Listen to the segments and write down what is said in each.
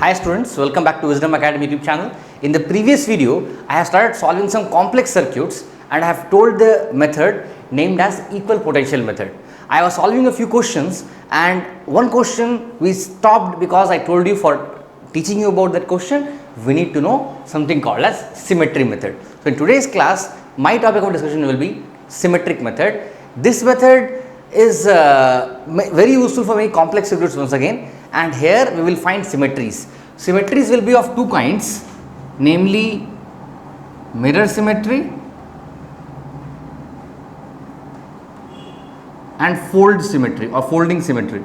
Hi students, welcome back to Wisdom Academy YouTube channel. In the previous video, I have started solving some complex circuits and I have told the method named as equal potential method. I was solving a few questions and one question we stopped because I told you for teaching you about that question, we need to know something called as symmetry method. So in today's class, my topic of discussion will be symmetric method. This method is very useful for many complex circuits once again, and here we will find symmetries. Symmetries will be of two kinds, namely mirror symmetry and fold symmetry or folding symmetry.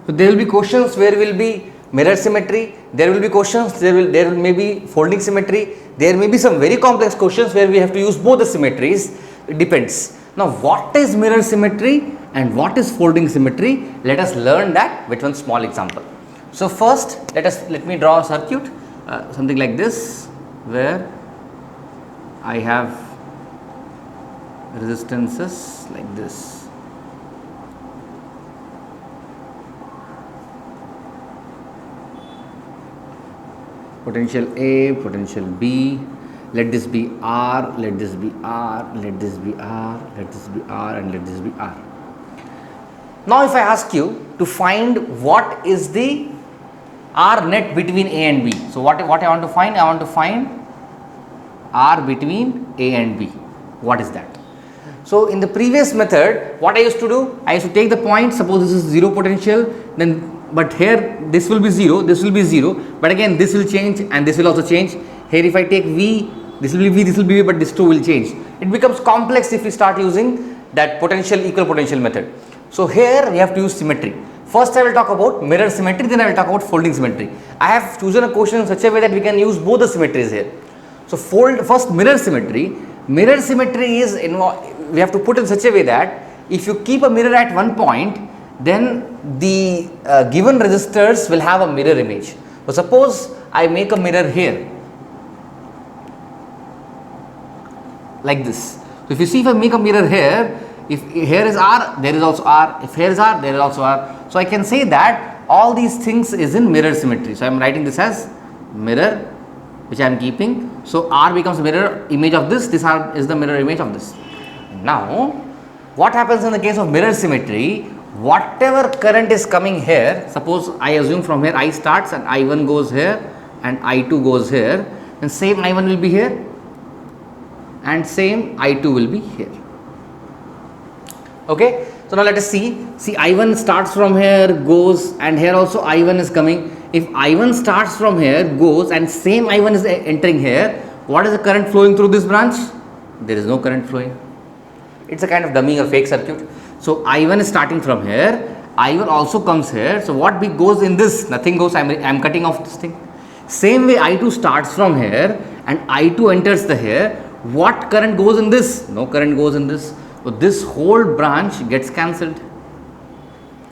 So there will be questions where will be mirror symmetry, there will be questions there may be folding symmetry, there may be some very complex questions where we have to use both the symmetries. It depends. Now what is mirror symmetry and what is folding symmetry? Let us learn that with one small example. So first let me draw a circuit something like this, where I have resistances like this. Potential A, potential B, let this be R, let this be R, let this be R, let this be R, and let this be R. Now if I ask you to find what is the R net between A and B, so what I want to find? I want to find R between A and B. What is that? So in the previous method, what I used to do, I used to take the point, suppose this is 0 potential, then but here this will be 0, this will be 0, but again this will change and this will also change. Here if I take V, this will be V, this will be V, but this too will change. It becomes complex if we start using that equal potential method. So here we have to use symmetry. First I will talk about mirror symmetry, then I will talk about folding symmetry. I have chosen a question in such a way that we can use both the symmetries here. So first mirror symmetry. Mirror symmetry is we have to put in such a way that if you keep a mirror at one point, then the given resistors will have a mirror image. So suppose I make a mirror here like this. So if you see, if I make a mirror here, if here is R, there is also R, if here is R, there is also R. So I can say that all these things is in mirror symmetry. So I am writing this as mirror, which I am keeping. So R becomes mirror image of this R is the mirror image of this. Now what happens in the case of mirror symmetry? Whatever current is coming here, suppose I assume from here I starts and I1 goes here and I2 goes here, then same I1 will be here and same I2 will be here. Okay, so now let us see I1 starts from here, goes, and here also I1 is coming. If I1 starts from here, goes, and same I1 is entering here, what is the current flowing through this branch? There is no current flowing. It's a kind of dummy or fake circuit. So I1 is starting from here, I1 also comes here. So what goes in this? Nothing goes. I am cutting off this thing. Same way I2 starts from here and I2 enters the here. What current goes in this? No current goes in this. So this whole branch gets cancelled,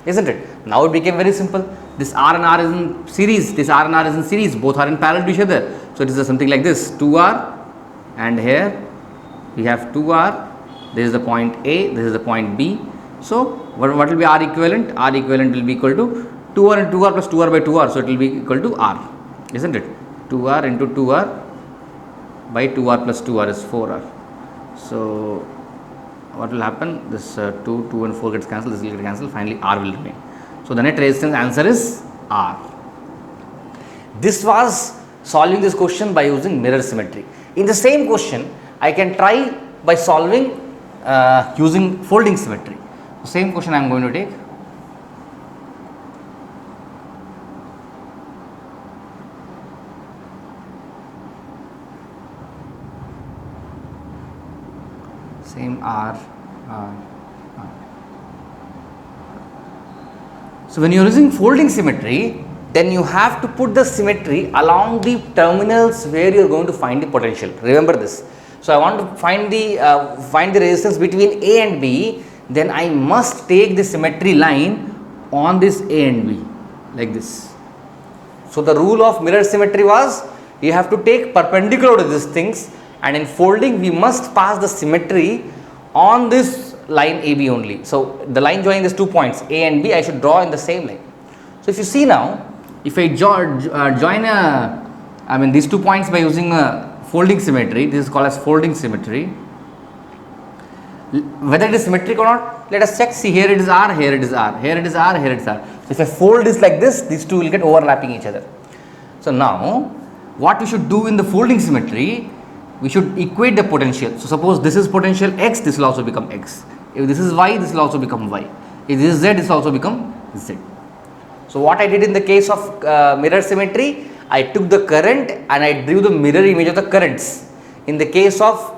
isn't it? Now it became very simple. This R and R is in series. This R and R is in series. Both are in parallel to each other. So it is something like this: 2R, and here we have 2R. This is the point A. This is the point B. So what will be R equivalent? R equivalent will be equal to 2R and 2R plus 2R by 2R. So it will be equal to R, isn't it? 2R into 2R by 2R plus 2R is 4R. So what will happen? This 2 and 4 gets cancelled. This will get cancelled. Finally R will remain. So the net resistance answer is R. This was solving this question by using mirror symmetry. In the same question, I can try by solving using folding symmetry. Same question I am going to take. Same R. So when you are using folding symmetry, then you have to put the symmetry along the terminals where you are going to find the potential. Remember this. So I want to find the resistance between A and B. Then I must take the symmetry line on this A and B like this. So the rule of mirror symmetry was you have to take perpendicular to these things, and in folding we must pass the symmetry on this line AB only. So the line joining these 2 points A and B, I should draw in the same line. So if you see now, if I join these 2 points by using a folding symmetry, this is called as folding symmetry. Whether it is symmetric or not, let us check. See, here it is R, here it is R, here it is R, here it is R. So if I fold this like this, these two will get overlapping each other. So now, what we should do in the folding symmetry, we should equate the potential. So suppose this is potential X, this will also become X. If this is Y, this will also become Y. If this is Z, this will also become Z. So what I did in the case of mirror symmetry, I took the current and I drew the mirror image of the currents. In the case of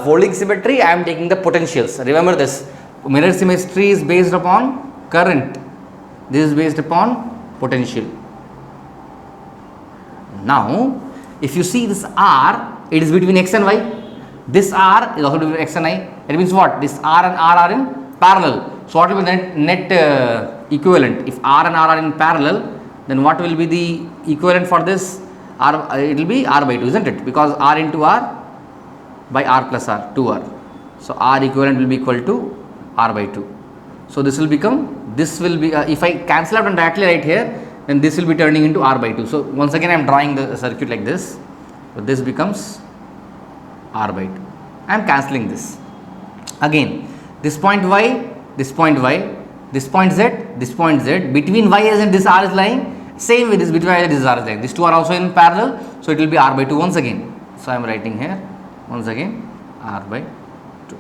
folding symmetry, I am taking the potentials. Remember this, mirror symmetry is based upon current. This is based upon potential. Now, if you see this R, it is between X and Y. This R is also between X and Y. It means what? This R and R are in parallel. So what will be the net equivalent? If R and R are in parallel, then what will be the equivalent for this? R, it will be R by 2, isn't it? Because R into R by R plus R, 2R. So R equivalent will be equal to R by 2. So this will become, this will be, if I cancel out and directly right here, then this will be turning into R by 2. So once again I am drawing the circuit like this. So this becomes R by 2. I am cancelling this. Again, this point Y, this point Y, this point Z, this point Z, between Y and this R is lying. Same with this, between Y and this R is lying. These two are also in parallel. So it will be R by 2 once again. So I am writing here once again R by 2.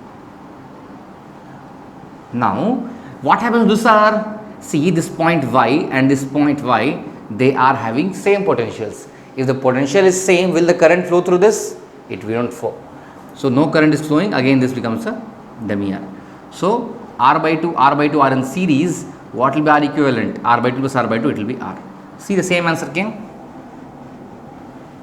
Now what happens to this R? See, this point Y and this point Y, they are having same potentials. If the potential is same, will the current flow through this? It will not flow. So no current is flowing. Again this becomes a dummy R. So R by 2 are in series. What will be R equivalent? R by 2 plus R by 2, it will be R. See, the same answer came,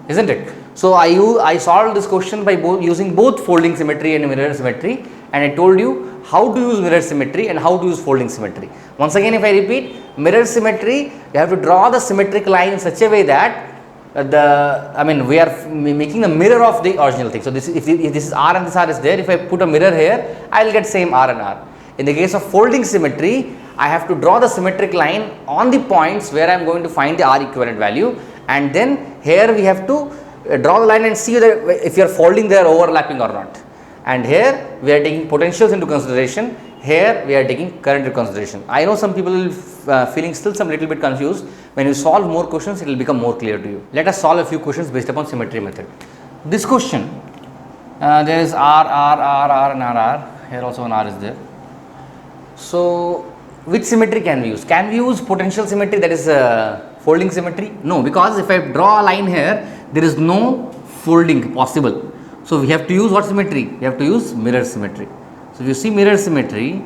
isn't it? So I solved this question by using both folding symmetry and mirror symmetry, and I told you how to use mirror symmetry and how to use folding symmetry. Once again, if I repeat, mirror symmetry, you have to draw the symmetric line in such a way that we are making a mirror of the original thing. So this, if this is R and this R is there, if I put a mirror here, I will get same R and R. In the case of folding symmetry, I have to draw the symmetric line on the points where I am going to find the R equivalent value, and then here we have to draw the line and see whether if you are folding, they are overlapping or not. And here we are taking potentials into consideration. Here we are taking current into consideration. I know some people will feeling still some little bit confused. When you solve more questions, it will become more clear to you. Let us solve a few questions based upon symmetry method. This question, there is R and R. Here also an R is there. So which symmetry can we use? Can we use potential symmetry, that is folding symmetry? No, because if I draw a line here, there is no folding possible. So we have to use what symmetry? We have to use mirror symmetry. So if you see mirror symmetry,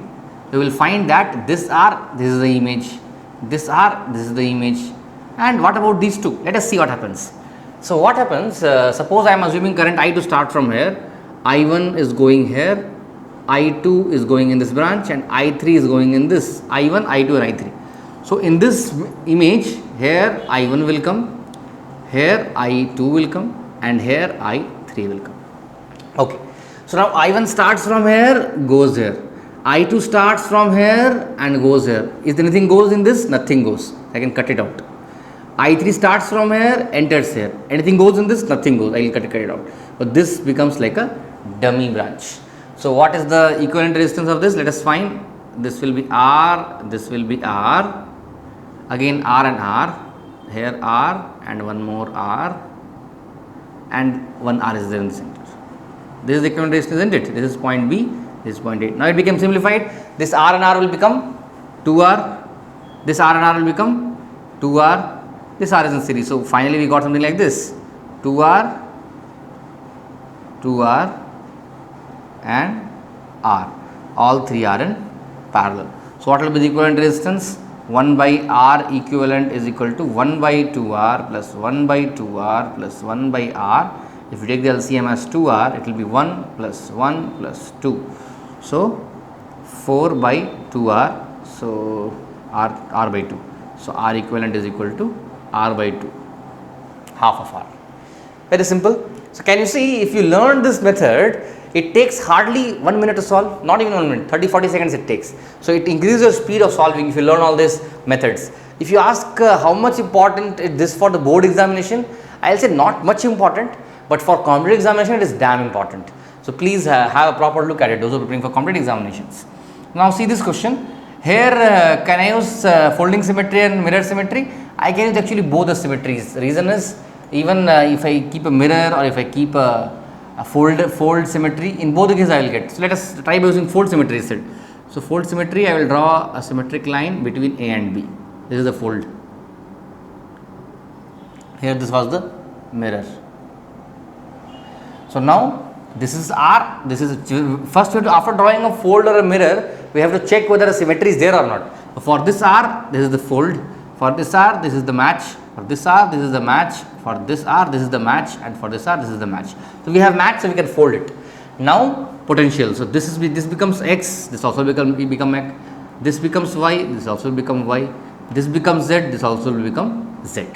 you will find that this R, this is the image, this R, this is the image, and what about these two? Let us see what happens. So what happens, suppose I am assuming current I to start from here, I1 is going here, I2 is going in this branch, and I3 is going in this, I1, I2 and I3. So in this image, here I1 will come, here I2 will come, and here I3 will come. Okay. So now I1 starts from here, goes here. I2 starts from here and goes here. Is there anything goes in this? Nothing goes. I can cut it out. I3 starts from here, enters here. Anything goes in this? Nothing goes. I will cut it out. But this becomes like a dummy branch. So what is the equivalent resistance of this? Let us find. This will be R, this will be R. Again R and R. Here R and one more R. And one R is there in the center. This is the equivalent resistance, isn't it? This is point B, this is point A. Now it became simplified. This R and R will become 2R. This R and R will become 2R. This R is in series. So finally we got something like this. 2R, 2R and R. All three are in parallel. So what will be the equivalent resistance? 1 by R equivalent is equal to 1 by 2R plus 1 by 2R plus 1 by R. If you take the LCM as 2R, it will be 1 plus 1 plus 2. So 4 by 2R, so R by 2. So R equivalent is equal to R by 2, half of R. Very simple. So can you see, if you learn this method, It takes hardly 1 minute to solve, not even 1 minute, 30-40 seconds it takes. So it increases your speed of solving if you learn all these methods. If you ask how much important is this for the board examination, I will say not much important, but for competitive examination it is damn important. So please have a proper look at it, those who are preparing for competitive examinations. Now see this question. Here can I use folding symmetry and mirror symmetry? I can use actually both the symmetries. Reason is, even if I keep a mirror or if I keep a fold symmetry, in both the cases I will get. So let us try by using fold symmetry instead. So fold symmetry, I will draw a symmetric line between A and B. This is the fold. Here this was the mirror. So now this is R. This is first we have to, after drawing a fold or a mirror, we have to check whether a symmetry is there or not. For this R, this is the fold. For this R, this is the match. For this R, this is the match. For this R, this is the match, and for this R, this is the match. So we have match, so we can fold it. Now potential. So this becomes X. This also become X. This becomes Y. This also become Y. This becomes Z. This also will become Z.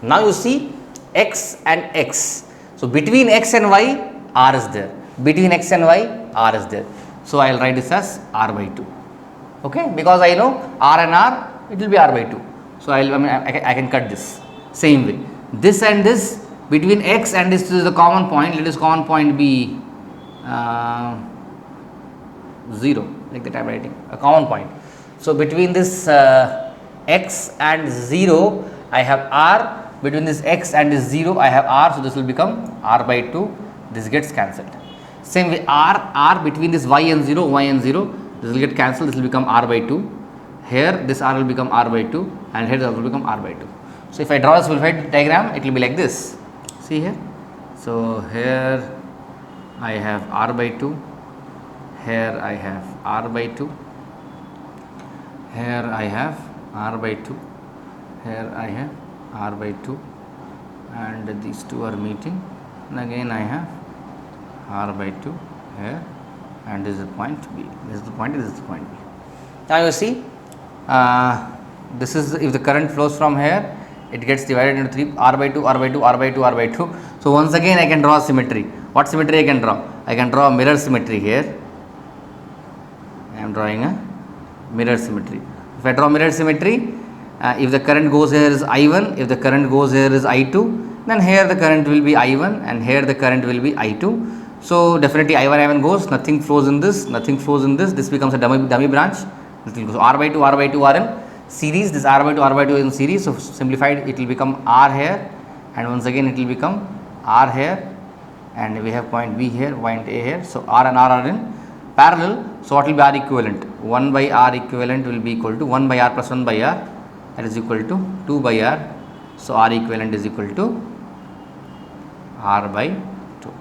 Now you see X and X. So between X and Y, R is there. Between X and Y, R is there. So I will write this as R by 2. Okay, because I know R and R, it will be R by 2. So I can cut this. Same way. This and this, between X and this is the common point. Let this common point be 0. Like that I am writing a common point. So between this X and 0, I have R. Between this X and this 0, I have R. So this will become R by 2. This gets cancelled. Same way R between this Y and 0, this will get cancelled. This will become R by 2. Here this R will become R by 2, and here this will become R by 2. So if I draw a simplified diagram, it will be like this. See here. So here I have R by 2. Here I have R by 2. Here I have R by 2. Here I have R by 2, and these two are meeting, and again I have R by 2 here, and this is the point B. This is the point A, this is the point B. Now you see, this is, if the current flows from here, it gets divided into 3, R by 2, R by 2, R by 2, R by 2. So once again I can draw a symmetry. What symmetry I can draw? I can draw a mirror symmetry here. I am drawing a mirror symmetry. If I draw mirror symmetry, if the current goes here is I1, if the current goes here is I2, then here the current will be I1 and here the current will be I2. So definitely I1 goes, nothing flows in this, nothing flows in this, this becomes a dummy branch. So R by 2 are in series, this R by 2 is in series, so simplified it will become R here, and once again it will become R here, and we have point B here, point A here. So R and R are in parallel, so what will be R equivalent? 1 by R equivalent will be equal to 1 by R plus 1 by R, that is equal to 2 by R. So R equivalent is equal to R by 2.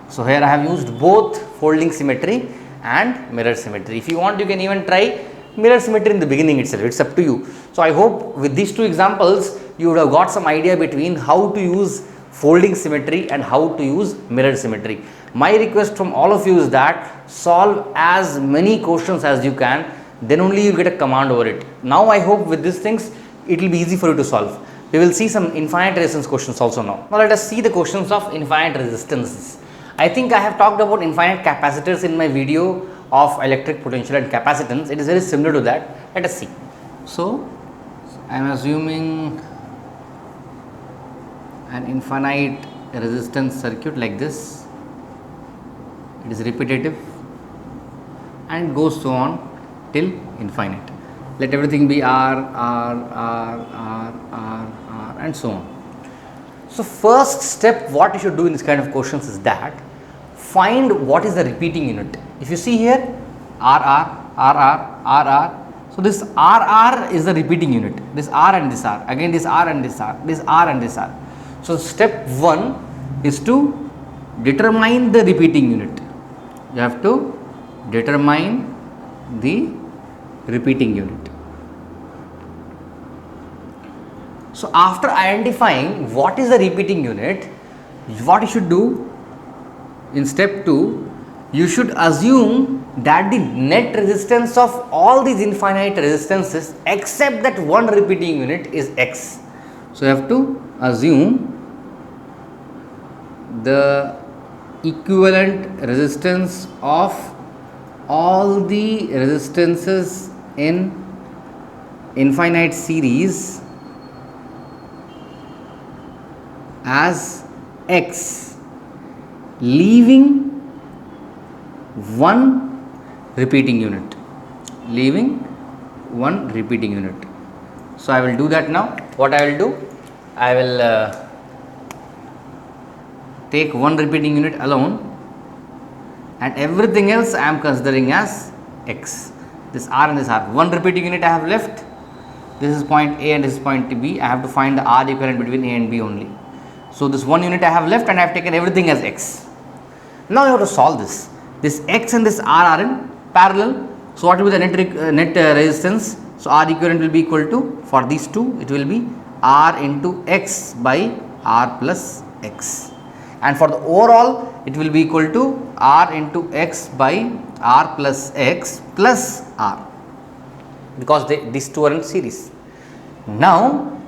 So here I have used both folding symmetry and mirror symmetry. If you want, you can even try mirror symmetry in the beginning itself, it's up to you. So I hope with these two examples you would have got some idea between how to use folding symmetry and how to use mirror symmetry. My request from all of you is that solve as many questions as you can, then only you get a command over it. Now I hope with these things it will be easy for you to solve. We will see some infinite resistance questions also now. Now let us see the questions of infinite resistances. I think I have talked about infinite capacitors in my video of electric potential and capacitance. It is very similar to that. Let us see. So I am assuming an infinite resistance circuit like this. It is repetitive and goes so on till infinite. Let everything be R and so on. So first step what you should do in this kind of questions is that find what is the repeating unit. If you see here RR. So this RR is the repeating unit. This R and this R. Again this R and this R. This R and this R. So step 1 is to determine the repeating unit. You have to determine the repeating unit. So after identifying what is the repeating unit, what you should do in step 2, you should assume that the net resistance of all these infinite resistances except that one repeating unit is X. So you have to assume the equivalent resistance of all the resistances in infinite series as X, leaving one repeating unit. So I will do that now. What I will do, I will take one repeating unit alone, and everything else I am considering as X. This R and this R. One repeating unit I have left. This is point A and this is point B. I have to find the R equivalent between A and B only. So this one unit I have left, and I have taken everything as X. Now you have to solve this. This X and this R are in parallel. So what will be the net resistance? So R equivalent will be equal to, for these two, it will be R into X by R plus X. And for the overall, it will be equal to R into X by R plus X plus R, because these two are in series. Now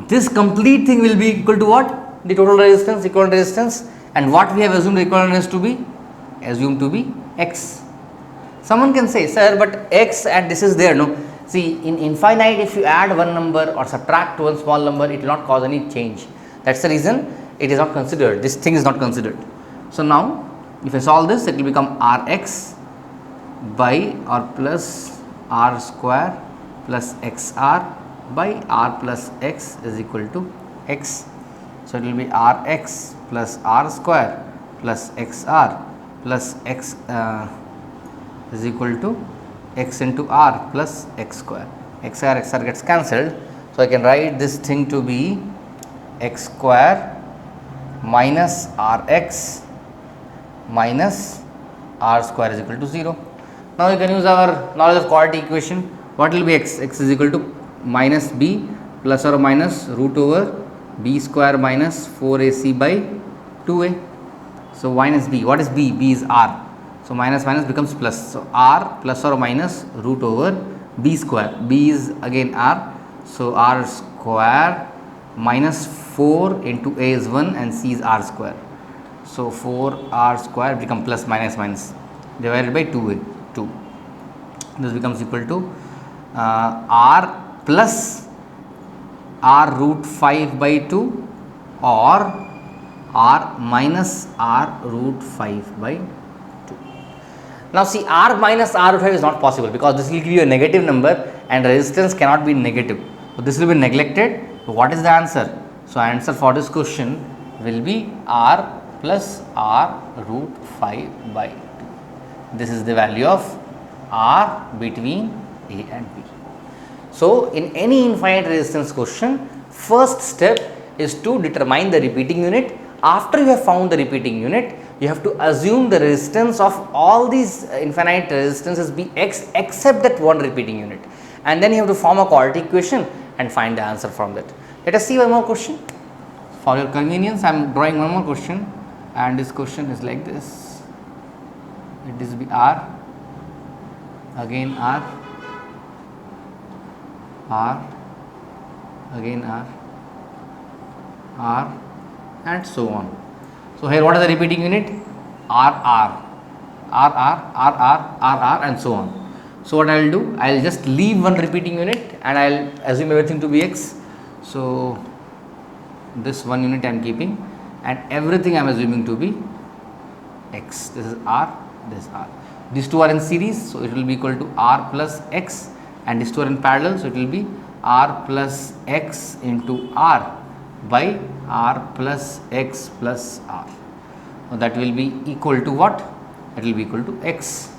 this complete thing will be equal to what? The total resistance, equivalent resistance, and what we have assumed the equivalent is to be, assumed to be X. Someone can say, sir, but X and this is there, no? See, in infinite, if you add one number or subtract one small number, it will not cause any change. That's the reason it is not considered. This thing is not considered. So now, if I solve this, it will become Rx by or plus R square plus XR by R plus X is equal to X. So it will be Rx plus R square plus XR plus X is equal to X into R plus X square. XR gets cancelled. So I can write this thing to be X square minus Rx minus R square is equal to 0. Now you can use our knowledge of quadratic equation. What will be X? X is equal to minus B plus or minus root over B square minus 4AC by 2A. So minus B. What is B? B is R. So minus minus becomes plus. So R plus or minus root over B square. B is again R. So R square minus 4 into A is 1 and C is R square. So 4R square become plus minus minus divided by 2A. 2. This becomes equal to R plus R root 5 by 2 or R minus R root 5 by 2. Now see, R minus R root 5 is not possible because this will give you a negative number and resistance cannot be negative. So this will be neglected. So what is the answer? So answer for this question will be R plus R root 5 by 2. This is the value of R between A and B. So in any infinite resistance question, first step is to determine the repeating unit. After you have found the repeating unit, you have to assume the resistance of all these infinite resistances be X except that one repeating unit, and then you have to form a quadratic equation and find the answer from that. Let us see one more question. For your convenience, I am drawing one more question, and this question is like this. It is be R, again R, R, again R, R, and so on. So here what is the repeating unit? RR, RR, RR, RR, and so on. So what I will do? I will just leave one repeating unit and I will assume everything to be X. So this one unit I am keeping and everything I am assuming to be X. This is R, this is R. These two are in series, so it will be equal to R plus X, and these two are in parallel, so it will be R plus X into R by R plus X plus R. So that will be equal to what? That will be equal to X.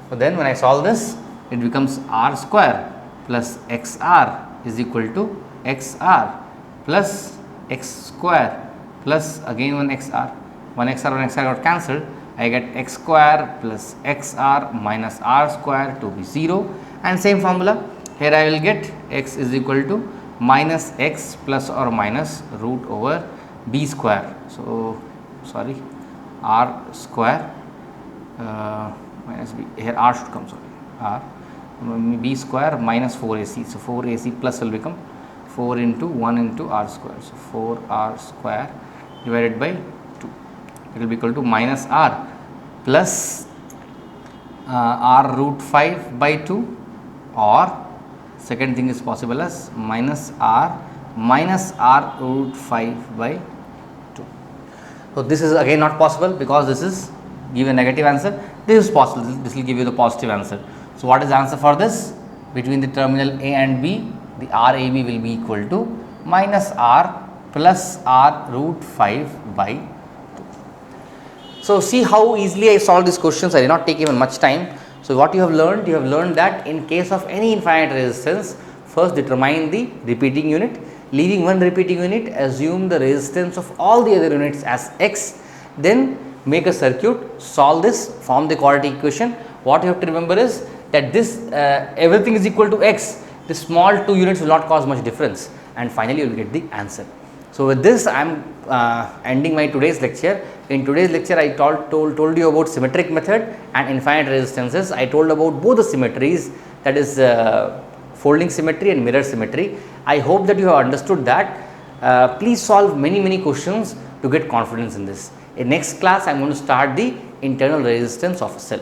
So then when I solve this, it becomes R square plus XR is equal to XR plus X square plus again one XR. One XR got cancelled. I get X square plus XR minus R square to be 0, and same formula. Here I will get X is equal to minus X plus or minus root over B square. So sorry, R square minus B, here R should come, sorry, R B square minus 4AC. So 4AC plus will become 4 into 1 into R square. So 4R square divided by 2. it will be equal to minus r plus r root 5 by 2, or second thing is possible as minus r root 5 by 2. So, this is again not possible because this is give a negative answer. This is possible, this will give you the positive answer. So, what is the answer for this? Between the terminal A and B, the RAB will be equal to minus r plus r root 5 by 2. So, see how easily I solved these questions. I did not take even much time. So, what you have learned that in case of any infinite resistance, first determine the repeating unit. Leaving one repeating unit, assume the resistance of all the other units as x, then make a circuit, solve this, form the quadratic equation. What you have to remember is that this everything is equal to x, the small 2 units will not cause much difference, and finally you will get the answer. So, with this I am ending my today's lecture. In today's lecture I told you about symmetric method and infinite resistances. I told about both the symmetries, that is folding symmetry and mirror symmetry. I hope that you have understood that. Please solve many questions to get confidence in this. In next class I am going to start the internal resistance of a cell.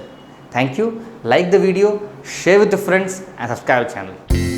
Thank you. Like the video, share with your friends and subscribe to the channel.